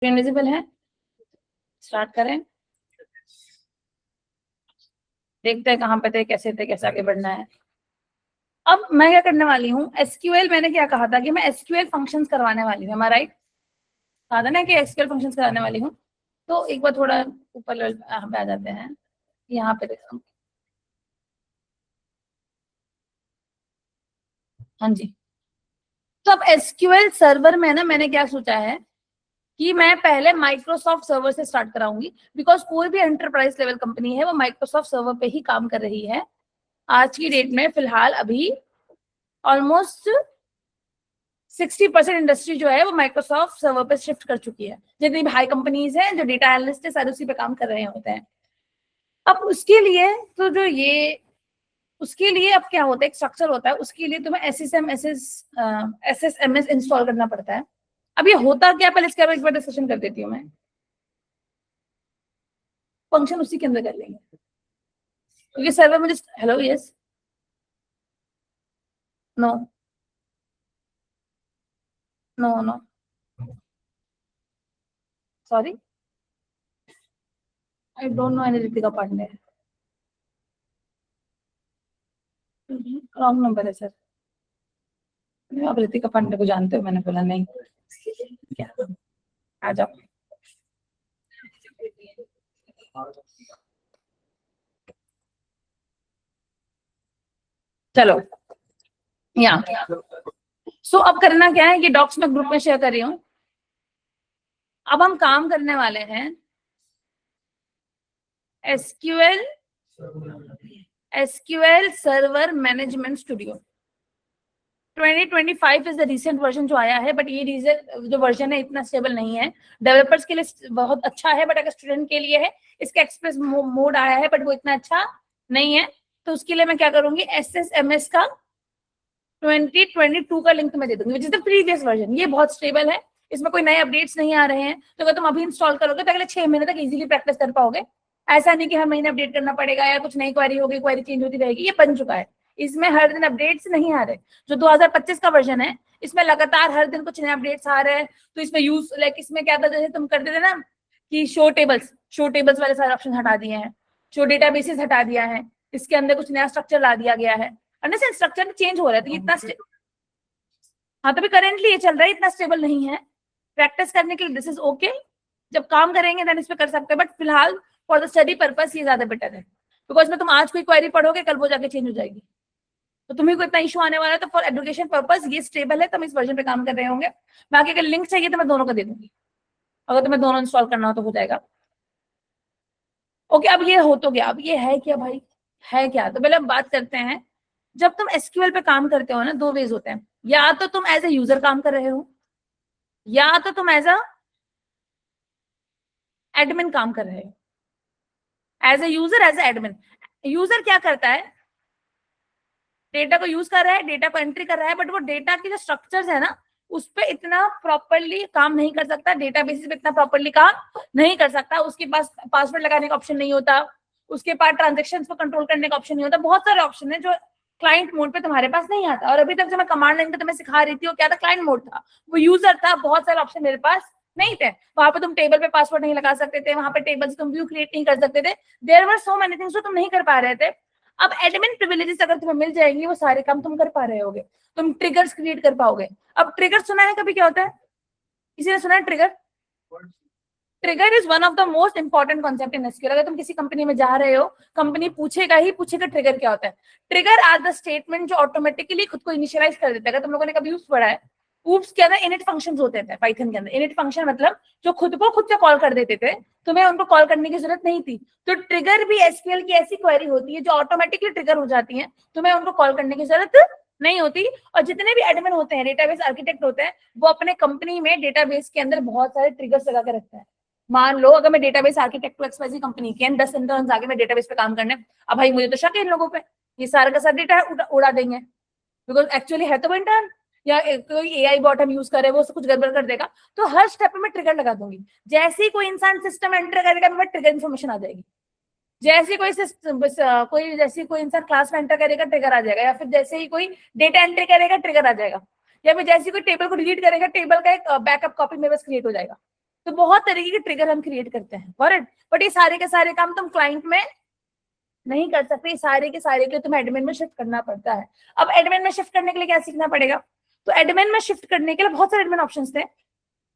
Screen visible है? Start करें, देखते हैं कहाँ पे थे, कैसे आगे बढ़ना है। अब मैं क्या करने वाली हूँ, एसक्यूएल, मैंने क्या कहा था कि मैं एसक्यूएल फंक्शंस करवाने वाली हूँ, राइट? कहा था ना कि एसक्यूएल फंक्शंस कराने वाली हूँ। तो एक बार थोड़ा ऊपर आ जाते हैं, यहाँ पे देखो। हाँ जी। तो अब एसक्यूएल सर्वर में ना मैंने क्या सोचा है कि मैं पहले माइक्रोसॉफ्ट सर्वर से स्टार्ट कराऊंगी, बिकॉज कोई भी एंटरप्राइज लेवल कंपनी है वो माइक्रोसॉफ्ट सर्वर पे ही काम कर रही है आज की डेट में। फिलहाल अभी ऑलमोस्ट 60% इंडस्ट्री जो है वो माइक्रोसॉफ्ट सर्वर पे शिफ्ट कर चुकी है। जितनी भी हाई कंपनीज हैं, जो डेटा एनालिस्ट है, सारे उसी पे काम कर रहे होते हैं। अब उसके लिए तो जो ये उसके लिए अब क्या होता है, एक स्ट्रक्चर होता है, उसके लिए तुम्हें SSMS इंस्टॉल करना पड़ता है। अब ये होता क्या, पहले इसके बारे में एक बार डिस्कशन कर देती हूँ मैं। फंक्शन उसी के अंदर कर लेंगे, क्योंकि सर्वर मुझे, hello, yes, no, no, no, sorry, I don't know any Ritika Pandey. Wrong number है सर। आप रितिका पांडे को जानते हो? मैंने बोला नहीं। क्या, आ जाओ। चलो, यहाँ। सो अब करना क्या है, ये डॉक्स में ग्रुप में शेयर कर रही हूँ। अब हम काम करने वाले हैं SQL server management studio 2025 is the recent version जो आया है, बट ये जो वर्जन है इतना स्टेबल नहीं है। डेवलपर्स के लिए बहुत अच्छा है, बट अगर स्टूडेंट के लिए है, इसका एक्सप्रेस मोड आया है, बट वो इतना अच्छा नहीं है। तो उसके लिए मैं क्या करूंगी, SSMS का 2022 का लिंक मैं दे दूंगी, which is the previous version. ये बहुत स्टेबल है, इसमें कोई नए अपडेट्स नहीं आ रहे हैं। तो अगर तुम अभी इंस्टॉल करोगे तो अगले 6 महीने तक इजीली प्रैक्टिस कर पाओगे। ऐसा नहीं कि हर महीने अपडेट करना पड़ेगा या कुछ नई क्वेरी होगी, क्वेरी चेंज होती रहेगी। ये बन चुका है, इसमें हर दिन अपडेट्स नहीं आ रहे। जो 2025 का वर्जन है, इसमें लगातार हर दिन कुछ नए अपडेट्स आ रहे हैं। तो इसमें यूज लाइक इसमें क्या था, जैसे तुम करते थे ना कि शो टेबल्स वाले सारे ऑप्शन हटा दिए हैं, शो डेटाबेसेस हटा दिया है, इसके अंदर कुछ नया स्ट्रक्चर ला दिया गया है। अंडरस्टैंड, स्ट्रक्चर चेंज हो रहा है, तो इतना हाँ, तो भी करेंटली ये चल रहा है, इतना स्टेबल नहीं है। प्रैक्टिस करने के लिए दिस इज ओके, जब काम करेंगे देन इस पे कर सकते हैं, बट फिलहाल फॉर द स्टडी पर्पस ये ज्यादा बेटर है, बिकॉज में तुम आज कोई क्वेरी पढ़ोगे, कल वो जाके चेंज हो जाएगी, तो तुम्हें को इतना इशू आने वाला है। तो फॉर एजुकेशन पर्पस ये स्टेबल है, तुम इस वर्जन पे काम कर रहे होंगे। बाकी अगर लिंक चाहिए तो मैं दोनों का दे दूंगी, अगर तुम्हें दोनों इंस्टॉल करना हो तो हो जाएगा। ओके, अब ये हो तो गया। अब ये है क्या भाई, है क्या, तो पहले हम बात करते हैं। जब तुम एसक्यूएल पे काम करते हो ना, दो वेज होते हैं, या तो तुम एज ए यूजर काम कर रहे हो, या तो तुम एज अ एडमिन काम कर रहे हो। As a user, as a admin. User क्या करता है, डेटा को यूज कर रहा है, डेटा को एंट्री कर रहा है, बट वो डेटा की जो स्ट्रक्चर्स है ना, उस पर इतना प्रॉपरली काम नहीं कर सकता, डेटा बेसिस पे इतना प्रॉपरली काम नहीं कर सकता। उसके पास पासवर्ड लगाने का ऑप्शन नहीं होता, उसके पास ट्रांजेक्शन को कंट्रोल करने का ऑप्शन नहीं होता। बहुत सारे ऑप्शन है जो क्लाइंट मोड पे तुम्हारे पास नहीं आता। और अभी तक जो मैं कमांड लाइन पे तुम्हें सिखा रही थी वो क्या था, क्लाइंट मोड था, वो यूजर था। बहुत सारे ऑप्शन मेरे पास नहीं थे। वहां पे तुम टेबल पे पासवर्ड नहीं लगा सकते थे, वहां पे टेबल से तुम व्यू क्रिएट नहीं कर सकते थे। There were so many things जो तुम नहीं कर पा रहे थे। अब एडमिन प्रिविलेजेस अगर तुम्हें मिल जाएंगी, वो सारे काम तुम कर पा रहे होगे, तुम ट्रिगर्स क्रिएट कर पाओगे। अब ट्रिगर सुना है कभी, क्या होता है, किसी ने सुना है trigger? Trigger is one of the most important concept in SQL. अगर तुम किसी कंपनी में जा रहे हो, कंपनी पूछेगा ट्रिगर क्या होता है। ट्रिगर आर द स्टेटमेंट जो ऑटोमेटिकली खुद को इनिशियलाइज कर देता है। अगर तुम लोगों ने कभी यूज पढ़ा है, ऊप्स के अंदर इनिट फंक्शंस होते थे पाइथन के अंदर। इनिट फंक्शन मतलब जो खुद से कॉल कर देते थे, तुम्हें उनको कॉल करने की जरूरत नहीं थी। तो ट्रिगर भी एसक्यूएल की ऐसी क्वेरी होती है जो ऑटोमेटिकली ट्रिगर हो जाती है, तुम्हें उनको कॉल करने की जरूरत नहीं होती। और जितने भी एडमिन होते हैं, डेटाबेस आर्किटेक्ट होते हैं, वो अपने कंपनी में डेटाबेस के अंदर बहुत सारे ट्रिगर्स लगा के रखते हैं। मान लो अगर मैं डेटाबेस आर्किटेक्ट एक्सवाईजी कंपनी के 10 इंटर्न्स आगे मैं डेटाबेस पे काम करने, अब भाई मुझे तो शक है इन लोगों पे, ये सारा का सारा डेटा उड़ा देंगे, बिकॉज एक्चुअली है तो इंटर्न, या कोई एआई बॉट हम यूज कर रहे हैं, वो सब कुछ गड़बड़ कर देगा। तो हर स्टेप पे मैं ट्रिगर लगा दूंगी। जैसे ही कोई इंसान सिस्टम एंटर करेगा, मैं ट्रिगर इन्फॉर्मेशन आ जाएगी। जैसे कोई जैसे कोई इंसान क्लास में एंटर करेगा, ट्रिगर आ जाएगा। या फिर जैसे ही कोई डेटा एंट्री करेगा, ट्रिगर आ जाएगा। या फिर जैसे कोई टेबल को डिलीट करेगा, टेबल का एक बैकअप कॉपी मेरे पास क्रिएट हो जाएगा। तो बहुत तरीके के ट्रिगर हम क्रिएट करते हैं, करेक्ट। बट ये सारे के सारे काम तुम क्लाइंट में नहीं कर सकते, सारे के सारे के तुम्हें एडमिन में शिफ्ट करना पड़ता है। अब एडमिन में शिफ्ट करने के लिए क्या सीखना पड़ेगा? तो एडमिन में शिफ्ट करने के लिए बहुत सारे एडमिन ऑप्शंस थे।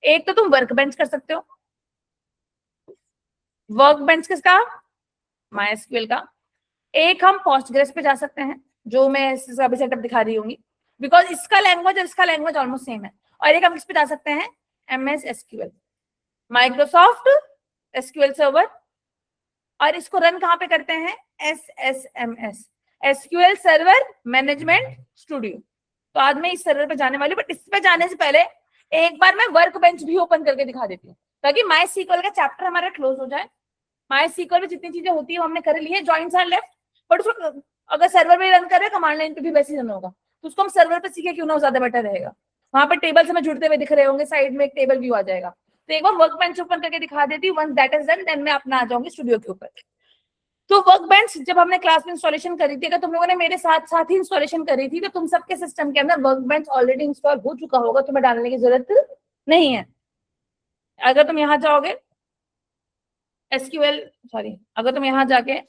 एक तो तुम वर्क बेंच कर सकते हो। वर्क बेंच किसका? MySQL का। एक हम पोस्टग्रेस पे जा सकते हैं, जो मैं अभी सेटअप दिखा रही हूँ, बिकॉज इसका लैंग्वेज और इसका लैंग्वेज ऑलमोस्ट सेम है। और एक हम किस पे जा सकते हैं? MS SQL, Microsoft SQL server. और इसको रन कहाँ पे करते हैं? SSMS, SQL server management studio. तो आज मैं इस सर्वर पे जाने वाली, बट इस पे जाने से पहले एक बार मैं वर्क बेंच भी ओपन करके दिखा देती हूँ, ताकि MySQL का चैप्टर हमारा क्लोज हो जाए। MySQL में जितनी चीजें होती है वो हमने कर ली है, जॉइंट्स आर लेफ्ट। बट उसको अगर सर्वर पे रन कर रहे, कमांड लाइन पे भी वैसे ही रन होगा, तो उसको हम सर्वर पे सीखे क्यों ना, ज्यादा बेटर रहेगा। वहां पे टेबल से हमें जुड़ते हुए दिख रहे होंगे, साइड में एक टेबल व्यू आ जाएगा। तो एक बार वर्क बेंच ओपन करके दिखा देती हूँ, once that is done then मैं अपना आ जाऊंगी स्टूडियो के ऊपर। तो वर्क बेंच जब हमने क्लास में इंस्टॉलेशन करी थी, अगर तुम लोगों ने मेरे साथ साथ ही इंस्टॉलेशन करी थी, तो तुम सबके सिस्टम के अंदर वर्क बेंच ऑलरेडी इंस्टॉल हो चुका होगा, तुम्हें डालने की जरूरत नहीं है। अगर तुम यहाँ जाओगे अगर तुम यहाँ जाके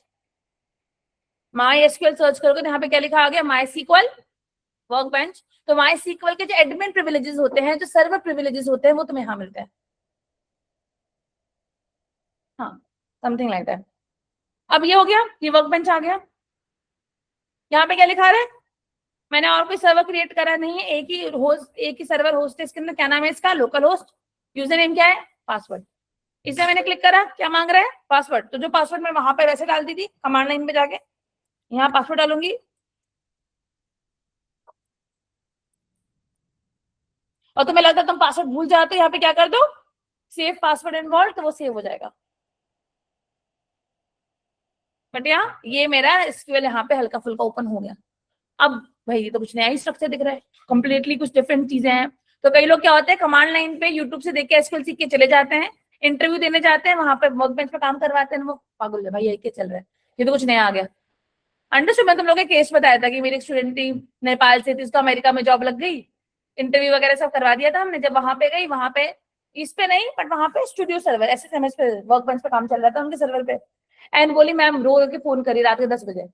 MySQL सर्च करोगे तो यहाँ पे क्या लिखा आ गया? MySQL work bench. तो MySQL के जो एडमिन प्रिविलेजेस होते हैं, जो सर्वर प्रिविलेजेस होते हैं, वो तुम्हें यहाँ मिलते हैं। हाँ, समथिंग लाइक दैट। अब ये हो गया, ये वर्क बेंच आ गया। यहाँ पे क्या लिखा रहा है? मैंने और कोई सर्वर क्रिएट करा नहीं है, एक ही सर्वर होस्ट है इसके अंदर। क्या नाम है इसका? Local host. यूजर नेम क्या है? पासवर्ड। इसे मैंने क्लिक करा, क्या मांग रहा है? पासवर्ड। तो जो पासवर्ड मैं वहां पे वैसे डाल दी थी, कमांड लाइन पे जाके यहाँ पासवर्ड डालूंगी। और तुम्हें लगता है तुम पासवर्ड भूल जाते हो, यहाँ पे क्या कर दो? सेव पासवर्ड इन्वॉल्व, तो वो सेव हो जाएगा। बट यहाँ ये मेरा SQL यहाँ पे हल्का फुल्का ओपन हो गया। अब भाई ये तो कुछ नया ही स्ट्रक्चर दिख रहा है, कंप्लीटली कुछ डिफरेंट चीजें हैं। तो कई लोग क्या होते हैं, कमांड लाइन पे यूट्यूब से देख के SQL सीख के चले जाते हैं, इंटरव्यू देने जाते हैं, वहां पे वर्क बेंच पे काम करवाते हैं, वो पागल है भाई, ये क्या चल रहा है, ये तो कुछ नया आ गया। अंडरस्टूड। मैं तुम लोगों के केस बताया था कि मेरी स्टूडेंट थी, नेपाल से थी, उसको अमेरिका में जॉब लग गई, इंटरव्यू वगैरह सब करवा दिया था हमने। जब वहां पे गई, वहां पे इस पे नहीं, बट वहां पे स्टूडियो सर्वर SSMS पे वर्क बेंच पे काम चल रहा था उनके सर्वर पे। एंड बोली मैम, रो के फोन करी रात के 10 बजे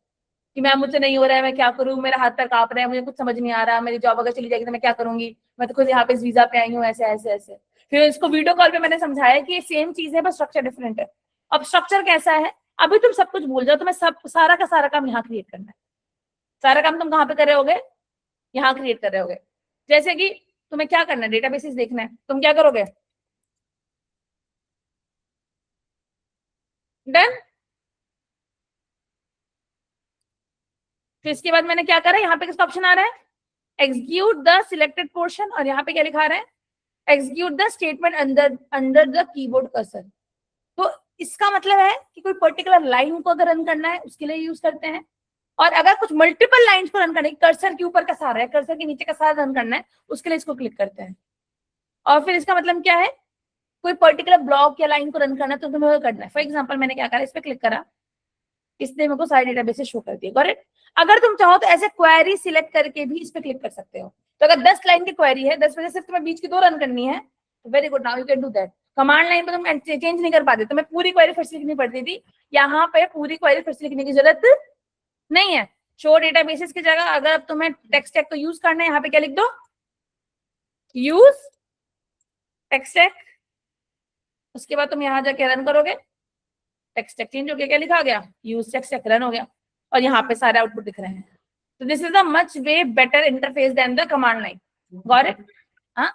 कि मैम मुझसे नहीं हो रहा है, मैं क्या करूँ, मेरा हाथ पैर कांप रहा है, मुझे कुछ समझ नहीं आ रहा, मेरी जॉब अगर चली जाएगी तो मैं क्या करूंगी, मैं तो खुद यहाँ पे इस वीजा पे आई हूँ, ऐसे ऐसे ऐसे। फिर इसको वीडियो कॉल पे मैंने समझाया कि ये सेम चीज है, बस स्ट्रक्चर डिफरेंट है। अब स्ट्रक्चर कैसा है? अभी तुम सब कुछ भूल जाओ, तुम्हें सब सारा का सारा काम यहाँ क्रिएट करना है। सारा काम तुम कहाँ पे कर रहे होगे? यहाँ क्रिएट कर रहे होगे। जैसे कि तुम्हें क्या करना है, डेटाबेसेस देखना है, तुम क्या करोगे? डन। फिर इसके बाद मैंने क्या करा, यहाँ पे किसका ऑप्शन आ रहा है? Execute the selected portion. और यहाँ पे क्या लिखा रहा है? Execute the statement under under the keyboard cursor. तो इसका मतलब है कि कोई पर्टिकुलर लाइन को अगर रन करना है उसके लिए यूज करते हैं, और अगर कुछ मल्टीपल लाइंस को रन करना है, कर्सर के ऊपर का सारा है, कर्सर के नीचे का सारा रन करना है, उसके लिए इसको क्लिक करते हैं। और फिर इसका मतलब क्या है? कोई पर्टिकुलर ब्लॉक या लाइन को रन करना है तो तुम्हें वो करना है। फॉर एग्जाम्पल मैंने क्या करा, इस पर क्लिक करा, इसने मेरे को सारे डेटाबेसेस शो कर दिए, करेक्ट। अगर तुम चाहो तो ऐसे क्वेरी सिलेक्ट करके भी इस पे क्लिक कर सकते हो। तो अगर 10 लाइन की क्वेरी है, 10 में से सिर्फ तुम्हें बीच की 2 रन करनी है, तो very good, now you can do that. Command line पे तुम चेंज नहीं कर पाते, तुम्हें पूरी क्वेरी फिर से लिखनी पड़ती थी। यहाँ पे पूरी क्वेरी फिर से लिखने की जरूरत नहीं है। शो डेटाबेसेस की जगह अगर तुम्हें टेक्स्ट टैग को यूज करना है, यहाँ पे क्या लिख दो? Use text tag. उसके बाद तुम यहाँ जाके रन करोगे, टेक्स्ट टैग चेंज हो गया, क्या लिखा गया? यूज टेक्स्ट टैग, रन हो गया, और यहाँ पे सारे आउटपुट दिख रहे हैं। तो this is a much way better interface than the command line. Got it? हाँ,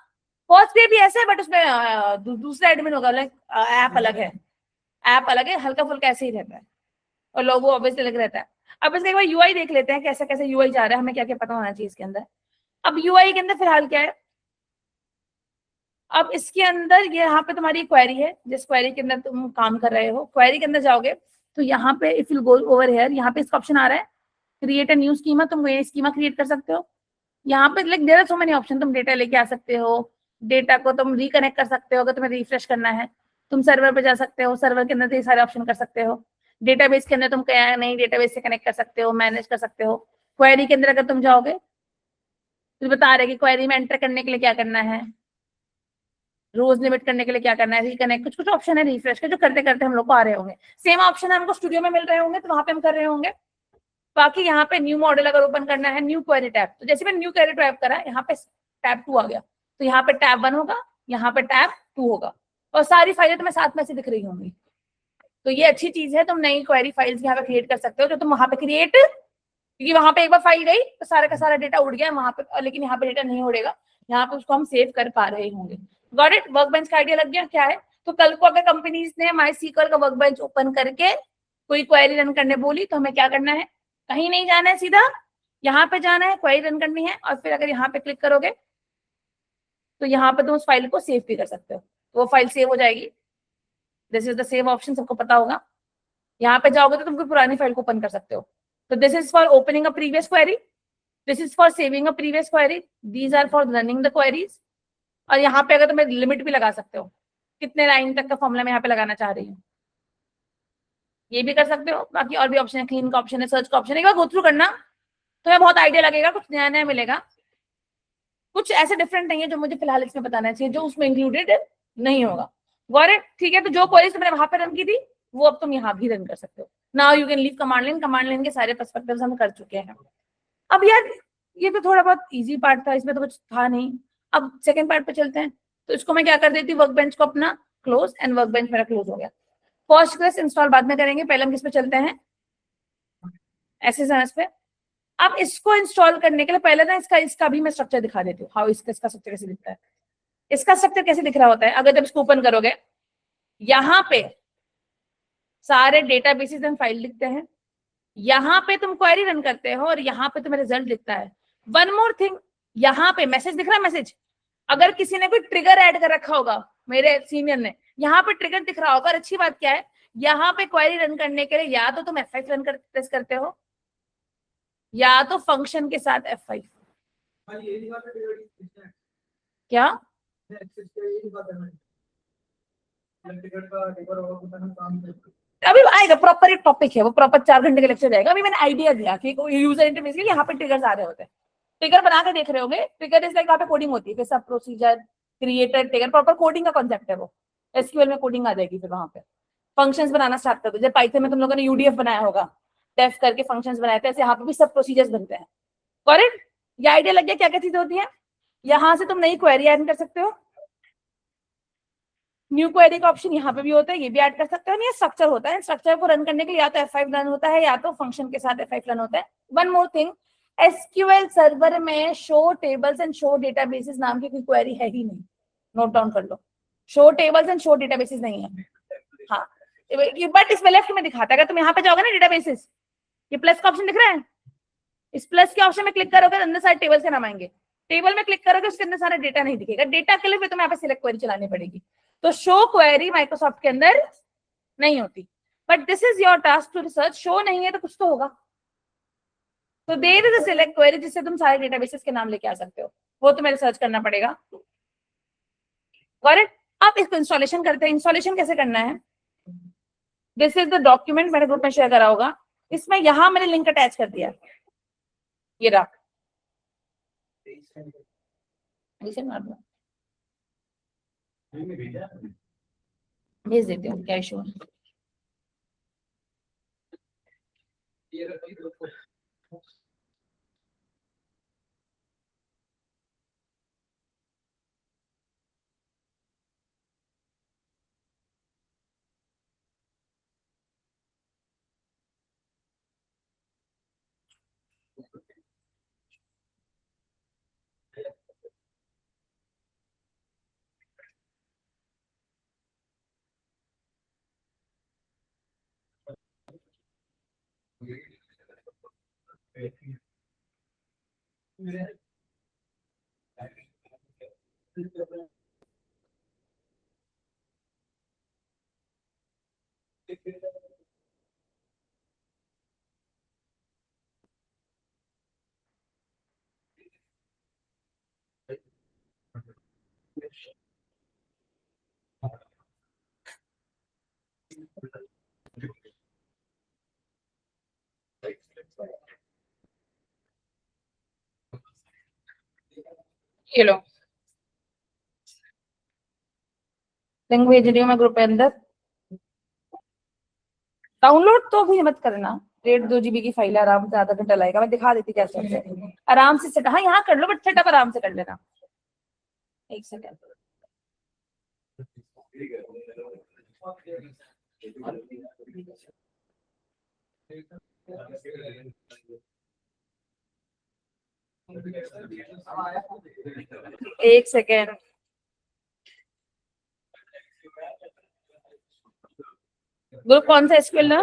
पोस्ट पे भी ऐसा है, बट उसमें दूसरा एडमिन होगा, लाइक ऐप अलग है, ऐप अलग है, हल्का फुल्का ऐसे ही रहता है, और लोगो ऑब्वियसली अलग रहता है। अब इसके एक बार यूआई देख लेते हैं, कैसा कैसे यूआई जा रहा है, हमें क्या क्या पता होना चाहिए इसके अंदर। अब यूआई के अंदर फिलहाल क्या है? अब इसके अंदर ये यहाँ पे तुम्हारी क्वेरी है, जिस क्वेरी के अंदर तुम काम कर रहे हो, क्वेरी के अंदर जाओगे तो यहाँ पे if you go over here, यहाँ पे इसका ऑप्शन आ रहा है क्रिएट अ न्यू स्कीमा। तुम ये स्कीमा क्रिएट कर सकते हो। यहाँ पे like there are so many option, तुम डेटा लेके आ सकते हो, डेटा को तुम रिकनेक्ट कर सकते हो, अगर तुम्हें रिफ्रेश करना है तुम सर्वर पे जा सकते हो, सर्वर के अंदर ये सारे ऑप्शन कर सकते हो। डेटाबेस के अंदर तुम क्या नहीं डेटाबेस से कनेक्ट कर सकते हो, मैनेज कर सकते हो। क्वेरी के अंदर अगर तुम जाओगे तो बता रहे कि क्वेरी में एंटर करने के लिए क्या करना है, रोज लिमिट करने के लिए क्या करना है, रिकनेक्ट, कुछ कुछ ऑप्शन है रिफ्रेश के जो करते करते हम लोग को आ रहे होंगे। सेम ऑप्शन हमको स्टूडियो में मिल रहे होंगे तो वहां पे हम कर रहे होंगे। बाकी यहाँ पे न्यू मॉडल अगर ओपन करना है, न्यू क्वेरी टैब, तो जैसे मैंने न्यू क्वेरी टैब करा, यहाँ पे टैब 2 आ गया, तो यहाँ पे टैब 1 होगा, यहाँ पे टैब 2 होगा, और सारी फाइलें तुम्हें साथ में से दिख रही होंगी। तो ये अच्छी चीज है, तुम नई क्वेरी फाइल्स यहाँ पे क्रिएट कर सकते हो, जो तुम वहां पे क्रिएट, क्योंकि वहां पे एक बार फाइल गई तो सारा का सारा डेटा उड़ गया वहां पे, लेकिन यहाँ पे डेटा नहीं उड़ेगा, यहाँ पे उसको हम सेव कर पा रहे होंगे। Got it? वर्कबेंच का आइडिया लग गया क्या है? तो कल को अगर कंपनीज ने MySQL का वर्कबेंच ओपन करके कोई क्वेरी रन करने बोली तो हमें क्या करना है, कहीं नहीं जाना है, सीधा यहाँ पे जाना है, क्वेरी रन करनी है, और फिर अगर यहाँ पे क्लिक करोगे तो यहाँ पे तुम उस फाइल को सेव भी कर सकते हो, तो वो फाइल सेव हो जाएगी। This is the save option, सबको पता होगा। यहाँ पे जाओगे तो तुम कोई पुरानी फाइल को ओपन कर सकते हो। तो this is for opening a previous query, this is for saving a previous query, these are for running the queries. और यहाँ पे अगर तुम्हें लिमिट भी लगा सकते हो, कितने लाइन तक का फॉर्मूला मैं यहाँ पे लगाना चाह रही हूँ, ये भी कर सकते हो। बाकी और भी ऑप्शन है, क्लीन का ऑप्शन है, सर्च का ऑप्शन है, एक बार गो थ्रू करना, तुम्हें बहुत आइडिया लगेगा, कुछ नया नया मिलेगा। कुछ ऐसे डिफरेंट नहीं है जो मुझे फिलहाल इसमें बताना चाहिए जो उसमें इंक्लूडेड नहीं होगा। गॉट ठीक है, तो जो क्वेरीज तुमने वहां पे रन की थी वो अब तुम यहाँ भी रन कर सकते हो। Now you can leave command line के सारे पर्सपेक्टिव्स हम कर चुके हैं। अब यार ये तो थोड़ा बहुत इजी पार्ट था, इसमें तो कुछ था नहीं। अब सेकंड पार्ट पे चलते हैं। तो इसको मैं क्या कर देती हूँ, वर्कबेंच को अपना क्लोज, एंड वर्कबेंच मेरा क्लोज हो गया। पोस्टग्रेस इंस्टॉल बाद में करेंगे, पहले हम किस पे चलते हैं, एसएसएमएस पे। अब इसको इंस्टॉल करने के लिए पहले ना इसका इसका भी मैं स्ट्रक्चर दिखा देती हूँ, हाउ इसका स्ट्रक्चर कैसे दिखता है। इसका स्ट्रक्चर कैसे दिख रहा होता है, अगर जब इसको ओपन करोगे, यहाँ पे सारे डेटाबेसेस एंड फाइल लिखते हैं, यहाँ पे तुम क्वेरी रन करते हो, और यहाँ पे तुम्हें रिजल्ट दिखता है। वन मोर थिंग, यहाँ पे मैसेज दिख रहा है, मैसेज, अगर किसी ने कोई ट्रिगर ऐड कर रखा होगा, मेरे सीनियर ने, यहाँ पे ट्रिगर दिख रहा होगा। और अच्छी बात क्या है, यहाँ पे क्वेरी रन करने के लिए या तो तुम F5 रन कर प्रेस करते हो, या तो फंक्शन के साथ F5। क्या अभी आएगा, प्रॉपर एक टॉपिक है वो, प्रॉपर 4 घंटे का लेक्चर जाएगा। अभी मैंने आइडिया दिया कि यूजर इंटरफेस के लिए यहाँ पे ट्रिगर्स आ रहे होते हैं। ट्रिगर बना के देख रहे होंगे, ट्रिगर इज लाइक वहाँ पे कोडिंग होती है, फिर सब procedure creator trigger, proper coding का कॉन्सेप्ट है वो। एसक्यूएल में कोडिंग आ जाएगी, फिर वहां पे फंक्शंस बनाना स्टार्ट कर दो। जैसे पाइथन में तुम लोगों ने यूडीएफ बनाया होगा, डेफ करके फंक्शंस बनाए थे, ऐसे यहाँ पे भी सब प्रोसीजर्स बनते हैं। करेक्ट? ये आइडिया लग गया क्या क्या चीजें होती है। यहाँ से तुम नई क्वेरी ऐड कर सकते हो, न्यू क्वेरी का ऑप्शन यहाँ पे भी होता है, ये भी ऐड कर सकते हो। ये स्ट्रक्चर होता है, स्ट्रक्चर को रन करने के लिए या तो F5 रन होता है, या तो फंक्शन के साथ F5 रन होता है। One more thing, SQL server में show tables and show databases नाम की कोई क्वेरी है ही नहीं, नोट डाउन कर लो। Show tables and show databases नहीं है। हाँ, बट इसमें लेफ्ट में दिखाता है, अगर तुम यहाँ पे जाओगे ना डेटाबेसेस, ये प्लस का ऑप्शन दिख रहा है, इस प्लस के ऑप्शन में क्लिक करोगे, अंदर सारे टेबल्स के नाम आएंगे। टेबल में क्लिक करोगे, उसके अंदर सारा डेटा नहीं दिखेगा। डेटा के लिए फिर तुम्हें यहाँ पे सिलेक्ट क्वेरी चलानी पड़ेगी। तो शो क्वेरी माइक्रोसॉफ्ट के अंदर नहीं होती, but this is your task to research. Show नहीं है तो कुछ तो होगा, तो there is a select query जिससे तुम सारे डेटाबेसेस के नाम लेके आ सकते हो, वो तुम्हें रिसर्च करना पड़ेगा। करेक्ट? अब इसको इंस्टॉलेशन करते हैं। इंस्टॉलेशन कैसे करना है, दिस इज द डॉक्यूमेंट, मैंने ग्रुप में शेयर करा होगा, इसमें यहाँ मैंने लिंक अटैच कर दिया, ये रहा, भेज देती हूँ, क्या इशू है। ये लो, लिंक भेज रही हूँ मैं ग्रुप के अंदर। डाउनलोड तो भी मत करना, 1.5 GB की फाइल है, आराम से आधा घंटा लगेगा, मैं दिखा देती कैसे कैसे आराम से सेट। हाँ यहाँ कर लो, बट सेटअप आराम से कर लेना। एक सेकंड, एक सेकंड। ग्रुप कौन सा एसक्यूएल ना?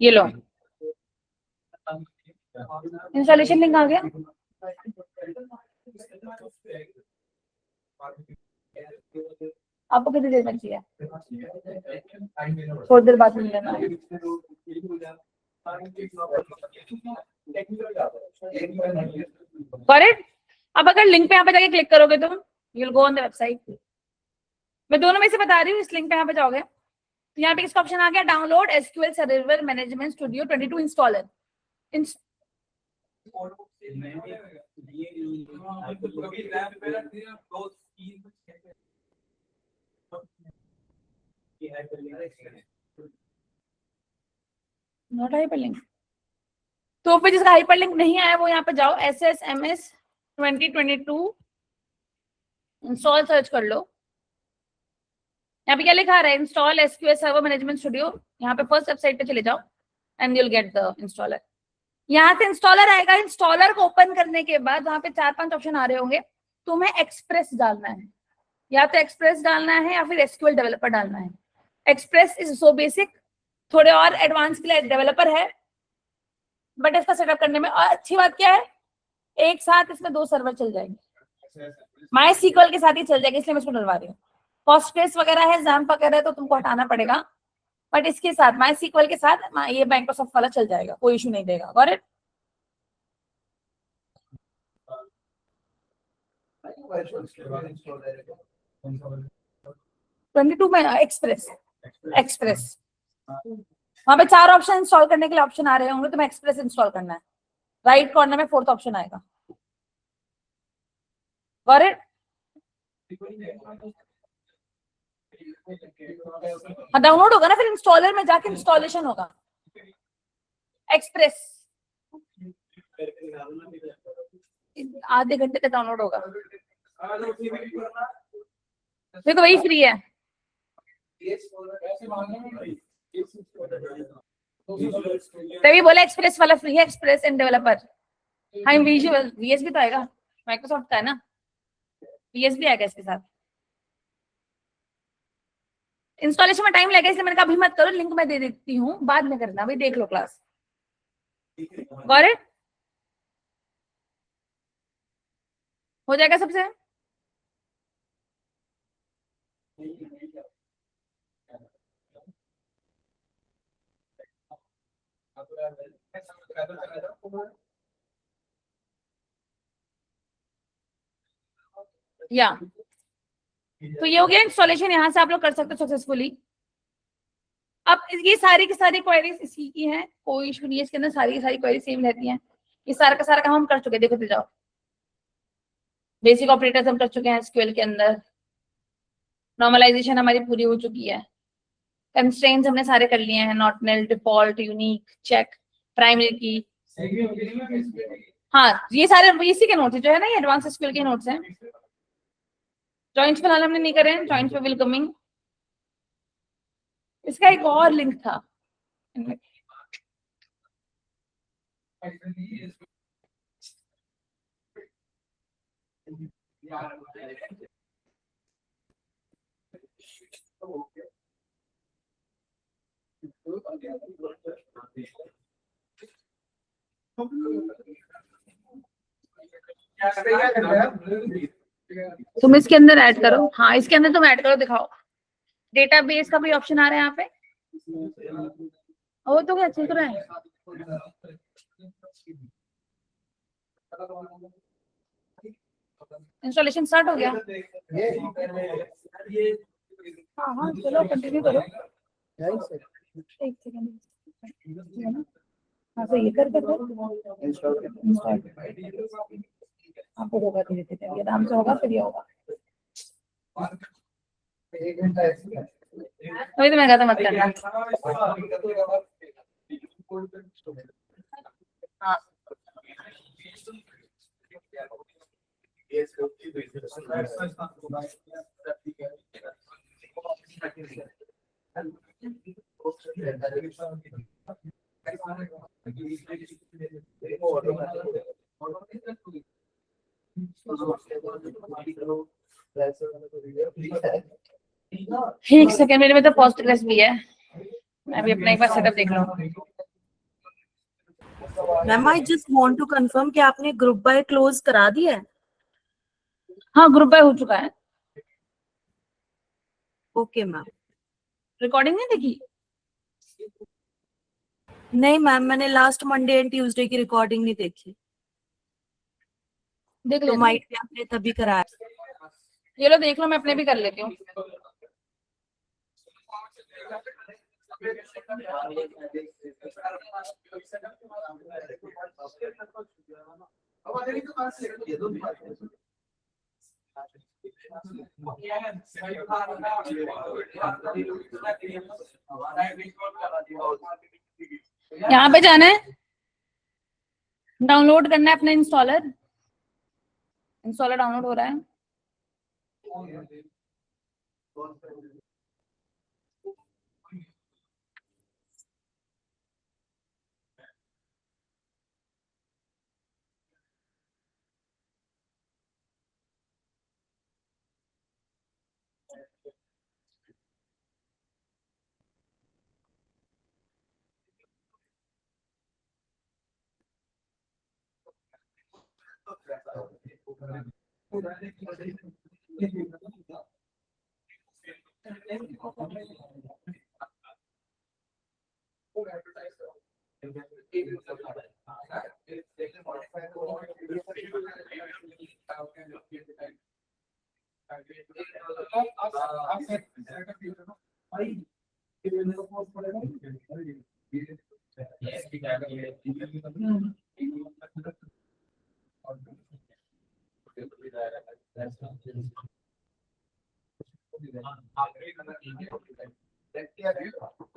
ये लो, इंस्टॉलेशन लिंक आ गया। आपको कितनी देर में चाहिए? थोड़ी देर बाद मिल लेना। करेक्ट। अब अगर लिंक पे यहाँ पे जाके क्लिक करोगे तुम, you will go on the website. मैं दोनों में से बता रही हूँ, इस लिंक पे यहाँ पे जाओगे तो यहाँ पे किसका ऑप्शन आ गया? Download SQL server management studio 22 installer. Not hyperlink. तो फिर जिसका हाइपरलिंक नहीं आया वो यहाँ पे जाओ, SSMS 2022 इंस्टॉल सर्च कर लो। यहाँ पे क्या लिखा रहा है? Install SQL server management studio. यहाँ पे फर्स्ट वेबसाइट पे चले जाओ and you'll get the installer. यहाँ से इंस्टॉलर आएगा। इंस्टॉलर को ओपन करने के बाद वहां पे 4-5 ऑप्शन आ रहे होंगे, तुम्हें एक्सप्रेस डालना है, या तो एक्सप्रेस डालना है या फिर एसक्यूएल डेवलपर डालना है। एक्सप्रेस इज सो बेसिक, थोड़े और एडवांस के लिए डेवलपर है, बट इसका सेटअप करने में और अच्छी बात क्या है, एक साथ इसमें 2 सर्वर चल जाएंगे, माई सीक्वल के साथ ही चल जाएगा, इसलिए मैं इसको डलवा रही हूँ। पोस्टग्रेस वगैरह है, जैम्प वगैरह है तो तुमको हटाना पड़ेगा, बट इसके साथ माई सीक्वल के साथ ये माइक्रोसॉफ्ट वाला चल जाएगा, कोई इशू नहीं देगा। Got it? 22 में एक्सप्रेस, एक्सप्रेस वहां पे 4 ऑप्शन इंस्टॉल करने के लिए ऑप्शन आ रहे होंगे, तुम्हें एक्सप्रेस इंस्टॉल करना है। राइट कॉर्नर में 4th ऑप्शन आएगा। Got it? हाँ डाउनलोड होगा ना, फिर इंस्टॉलर में जाके इंस्टॉलेशन होगा। एक्सप्रेस आधे घंटे तक डाउनलोड होगा, देखो वही फ्री है। तभी बोला एक्सप्रेस वाला फ्री है, एक्सप्रेस एंड डेवलपर। हाँ विजुअल वीएस भी तो आएगा, माइक्रोसॉफ्ट का है ना, वीएस भी आएगा इसके साथ। इंस्टॉलेशन में टाइम लगेगा, इसलिए मैंने कहा अभी मत करो, लिंक मैं दे देती हूँ, बाद में करना, भाई देख लो क्लास। Got it? हो जाएगा सबसे। या तो ये हो गया इंस्टॉलेशन, यहाँ से आप लोग कर सकते हो सक्सेसफुली। अब ये सारी की सारी क्वेरीज इसी की हैं, कोई इशू नहीं है इसके अंदर, सारी की सारी क्वेरी सेम रहती हैं। ये सारा का सारा काम हम कर चुके हैं, देखो तो जाओ। बेसिक ऑपरेटर्स हम कर चुके हैं एसक्यूएल के अंदर, नॉर्मलाइजेशन हमारी पूरी हो चुकी है, कंस्ट्रेंट्स हमने सारे कर लिए हैं, not null, default, unique, check, primary key. हाँ ये सारे इसी के नोट्स जो है ना, ये एडवांस एसक्यूएल के नोट्स हैं। जॉइंट्स फिलहाल हमने नहीं करे हैं, जॉइंट्स पे विल कमिंग। इसका एक और लिंक था, तुम इसके अंदर ऐड करो। हाँ इसके अंदर तुम ऐड करो, दिखाओ। डेटाबेस का भी ऑप्शन आ रहा है यहाँ पे, वो तो क्या चल रहा है। इंस्टॉलेशन स्टार्ट हो गया। हाँ हाँ चलो कंटिन्यू करो, एक सेकंड। हाँ तो ये करके इंस्टॉल आपको होगा, धीरे धीरे आराम से होगा, फिर ये होगा। अभी तो मैं कहता मत करना। हाँ एक सेकंड, मेरे में तो पोस्टग्रेस भी है, मैं अभी अपना एक बार सेटअप देख लूं। Ma'am I just want to confirm कि आपने ग्रुप बाय क्लोज करा दिया है? हाँ ग्रुप बाय हो चुका है। Okay ma'am. रिकॉर्डिंग नहीं देखी? नहीं मैम, मैंने लास्ट मंडे एंड ट्यूसडे की रिकॉर्डिंग नहीं देखी, देख तो लेना। माइट भी आपने तभी कराया। ये लो देख लो, मैं अपने भी कर लेती हूँ। यहाँ पे जाना है, डाउनलोड करना है अपना इंस्टॉलर। इंस्टॉलर डाउनलोड हो रहा है।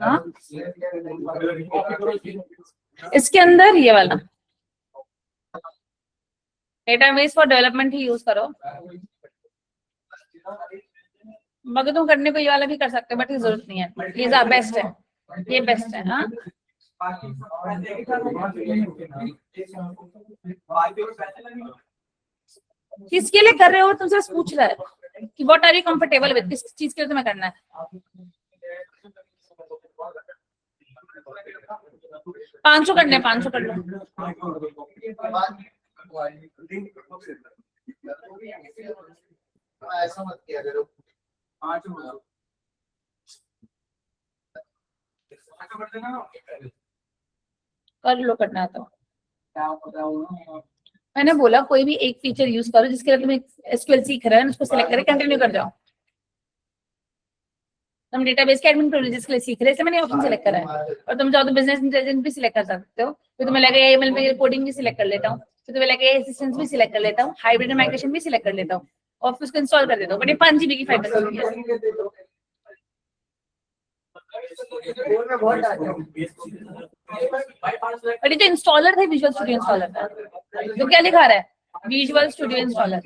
हाँ? इसके अंदर ये वाला database for development he use करो। मगर तुम करने को ये वाला भी कर सकते हो, बट ये जरूरत नहीं है, ये बेस्ट है, ये बेस्ट है। हाँ किसके लिए कर रहे हो, तुमसे बस पूछ रहा है कि what are you comfortable with, किस चीज के लिए तुम्हें करना है। 500 करने, 500 कर लो। ऐसा मत किया करो। कर लो, करना है तो। मैंने बोला कोई भी एक फीचर यूज करो जिसके लिए तुम्हें एसक्यूएल सीख रहे हैं, उसको सिलेक्ट करके कंटिन्यू कर जाओ। तुम डेटाबेस के एडमिन प्रिविलेजेस के लिए सीख रहे हैं, मैंने ऑप्शन सिलेक्ट करा है। और तुम चाहो तो बिजनेस इंटेलिजेंस भी सिलेक्ट कर सकते हो, फिर तुम्हें लगे एएमएल में कोडिंग भी सिलेक्ट कर लेता हूँ, फिर तुम्हें लगे असिस्टेंस भी सिलेक्ट कर लेता हूँ, हाइब्रिड माइग्रेशन भी सिलेक्ट कर लेता हूँ और फिर उसको इंस्टॉल कर देता हूँ। बट ये 5 GB की फाइल बचती है। बट ये जो इंस्टॉलर है विजुअल स्टूडियो इंस्टॉलर था, तो क्या लिखा रहा है, visual studio installer.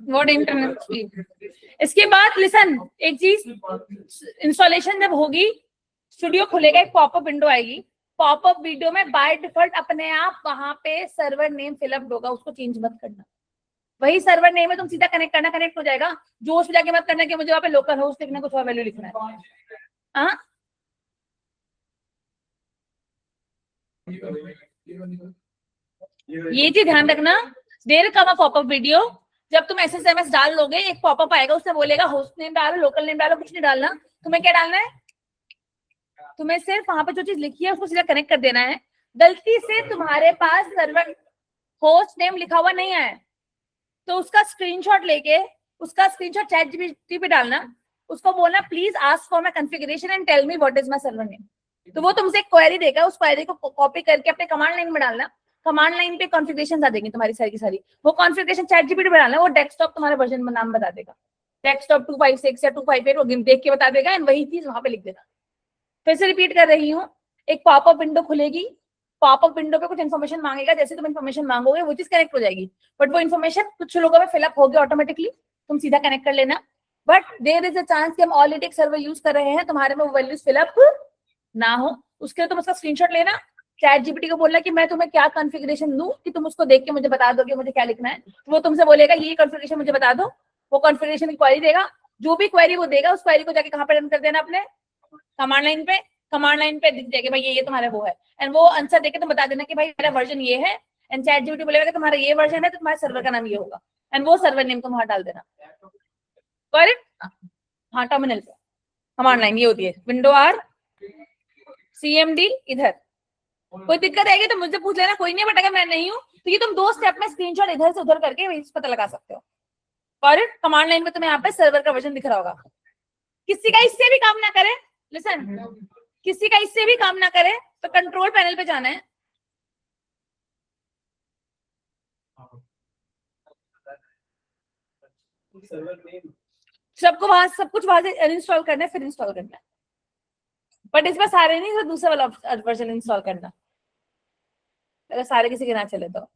What internet speed. इसके बाद लिसन, एक चीज, इंस्टॉलेशन जब होगी स्टूडियो खुलेगा, एक पॉपअप विंडो आएगी। पॉपअप विंडो में बाय डिफॉल्ट अपने आप वहां पे सर्वर नेम फिलअप होगा, उसको चेंज मत करना। वही सर्वर नेम है, तुम सीधा कनेक्ट करना, कनेक्ट हो जाएगा। जो उस पे जाके मत करना कि मुझे वहां पे लोकल होस्ट लिखना, कुछ और वैल्यू लिखना है। हाँ ये चीज ध्यान रखना। देर कम पॉपअप वीडियो, जब तुम SSMS डाल लोगे एक पॉपअप आएगा, उससे बोलेगा होस्ट नेम डालो, लोकल नेम डालो, कुछ नहीं डालना। तुम्हें क्या डालना है, तुम्हें सिर्फ वहां पे जो चीज लिखी है उसको सीधा कनेक्ट कर देना है। गलती से तुम्हारे पास सर्वर होस्ट नेम लिखा हुआ नहीं है, तो उसका स्क्रीनशॉट लेके उसका स्क्रीनशॉट चैट जीपीटी पे डालना, उसको बोलना please ask for my configuration and tell me what is my server name. तो वो तुमसे एक क्वेरी देगा, उस क्वेरी को कॉपी करके अपने कमांड लाइन में डालना, कमांड लाइन पे कॉन्फ़िगरेशन आ देंगी तुम्हारी सारी की सारी, वो कॉन्फ़िगरेशन चैट जीपीटी पे डालना, वो डेस्कटॉप तुम्हारे वर्जन में नाम बता देगा, डेस्कटॉप 256 या 258 वो देख के बता देगा एंड वही चीज वहां पे लिख देना। फिर से रिपीट कर रही हूँ, एक पॉपअप विंडो खुलेगी, पॉपअप विंडो पे कुछ इन्फॉर्मेशन मांगेगा, जैसे तुम इन्फॉर्मेशन मांगोगे वो चीज कनेक्ट हो जाएगी, बट वो इन्फॉर्मेशन कुछ लोगों में फिलअप होगी ऑटोमेटिकली, तुम सीधा कनेक्ट कर लेना, but there is a chance कि हम ऑलरेडी एक सर्वर यूज कर रहे हैं, तुम्हारे में वो वैल्यूज फिलअप ना हो, उसके लिए तुम उसका स्क्रीनशॉट लेना, चैट जीपीटी को बोलना कि मैं तुम्हें क्या कॉन्फ़िगरेशन दूं कि तुम उसको देख के मुझे बता दोगे मुझे क्या लिखना है, तो वो तुमसे बोलेगा ये कॉन्फ़िगरेशन मुझे बता दो, वो कॉन्फ़िगरेशन की क्वेरी देगा, जो भी क्वेरी वो देगा उस क्वेरी को जाके कहां पे रन कर देना, अपने कमांड लाइन पे, कमांड लाइन पे दिख जाएगा भाई ये तुम्हारा वो है, एंड वो आंसर देके तुम बता देना कि भाई मेरा वर्जन ये है, एंड चैट जीपीटी बोलेगा कि तुम्हारा ये वर्जन है तो तुम्हारे सर्वर का नाम ये होगा, एंड वो सर्वर नेम तुम वहां डाल देना, करेक्ट। हाँ टर्मिनल पे कमांड लाइन ये होती है, विंडो आर CMD इधर, कोई दिक्कत आएगी तो मुझसे पूछ लेना, कोई नहीं, बट अगर मैं नहीं हूँ तो ये तुम 2 स्टेप में स्क्रीनशॉट इधर से उधर करके पता लगा सकते हो, करेक्ट। कमांड लाइन में तुम्हें यहाँ पे सर्वर का वर्जन दिख रहा होगा, किसी का इससे भी काम ना करे, लिसन, किसी का इससे भी काम ना करे तो कंट्रोल पैनल पे जाना है, सबको वहां सब कुछ वहां से अनइंस्टॉल करना है फिर इंस्टॉल करना है, बट इस बार सारे नहीं, तो दूसरा वाला वर्जन इंस्टॉल करना, अगर सारे किसी के ना चले तो।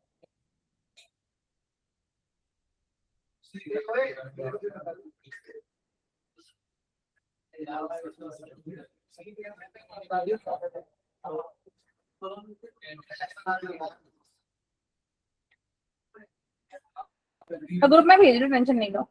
ग्रुप में भेज दो, टेंशन नहीं लो।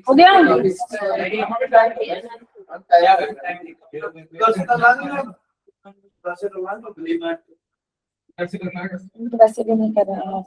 उदया वैसे भी नहीं कर रहा है